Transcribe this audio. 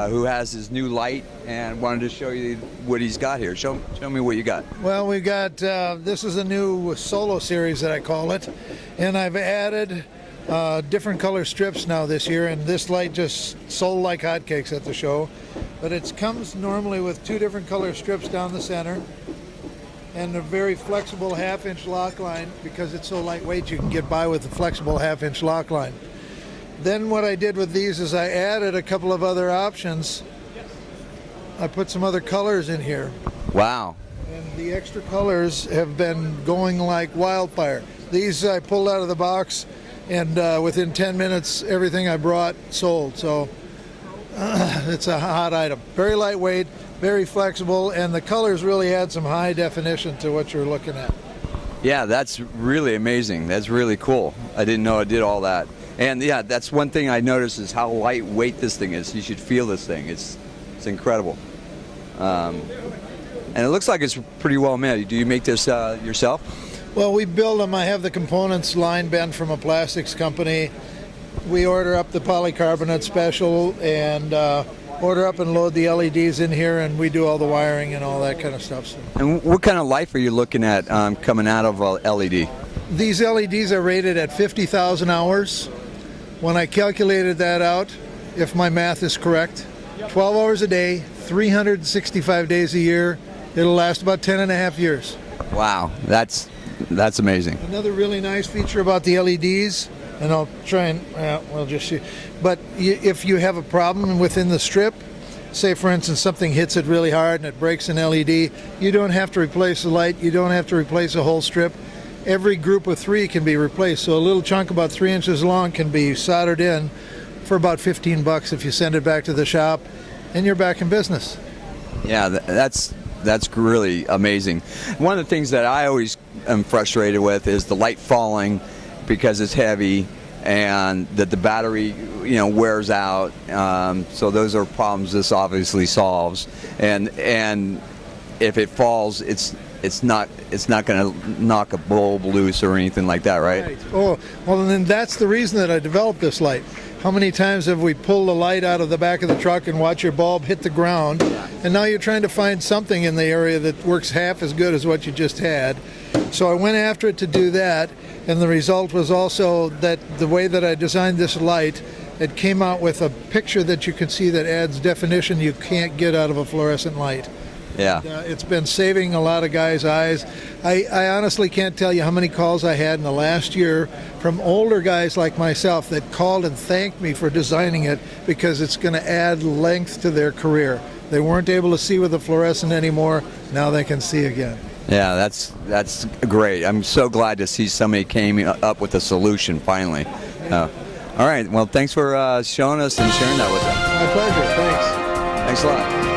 who has his new light and wanted to show you what he's got here. Show me what you got. Well, we got, this is a new solo series that I call it, and I've added different color strips now this year, and this light just sold like hotcakes at the show. But it comes normally with 2 different color strips down the center and a very flexible 1/2-inch lock line. Because it's so lightweight, you can get by with the flexible 1/2-inch lock line. Then what I did with these is I added a couple of other options. I put some other colors in here. Wow. And the extra colors have been going like wildfire. These I pulled out of the box, and within 10 minutes everything I brought sold. So it's a hot item. Very lightweight, very flexible, and the colors really add some high definition to what you're looking at. Yeah, that's really amazing. That's really cool. I didn't know it did all that. And yeah, that's one thing I noticed is how lightweight this thing is. You should feel this thing. It's incredible. And it looks like it's pretty well made. Do you make this yourself? Well, we build them. I have the components line bent from a plastics company. We order up the polycarbonate special and order up and load the LEDs in here, and we do all the wiring and all that kind of stuff. So. And what kind of life are you looking at coming out of a LED? These LEDs are rated at 50,000 hours. When I calculated that out, if my math is correct, 12 hours a day, 365 days a year, it'll last about 10 and a half years. Wow, that's amazing. Another really nice feature about the LEDs, and I'll try and, we'll just shoot. But if you have a problem within the strip, say for instance something hits it really hard and it breaks an LED, you don't have to replace the light, you don't have to replace a whole strip. Every group of 3 can be replaced. So a little chunk about 3 inches long can be soldered in for about $15 if you send it back to the shop, and you're back in business. Yeah, that's really amazing. One of the things that I always am frustrated with is the light falling because it's heavy and that the battery wears out. So those are problems this obviously solves. And if it falls, it's not going to knock a bulb loose or anything like that, right? Oh, well, then that's the reason that I developed this light. How many times have we pulled the light out of the back of the truck and watch your bulb hit the ground, and now you're trying to find something in the area that works half as good as what you just had. So I went after it to do that, and the result was also that the way that I designed this light, it came out with a picture that you can see that adds definition you can't get out of a fluorescent light. Yeah. It's been saving a lot of guys' eyes. I honestly can't tell you how many calls I had in the last year from older guys like myself that called and thanked me for designing it because it's going to add length to their career. They weren't able to see with the fluorescent anymore. Now they can see again. Yeah, that's great. I'm so glad to see somebody came up with a solution finally. All right. Well, thanks for showing us and sharing that with us. My pleasure. Thanks. Thanks a lot.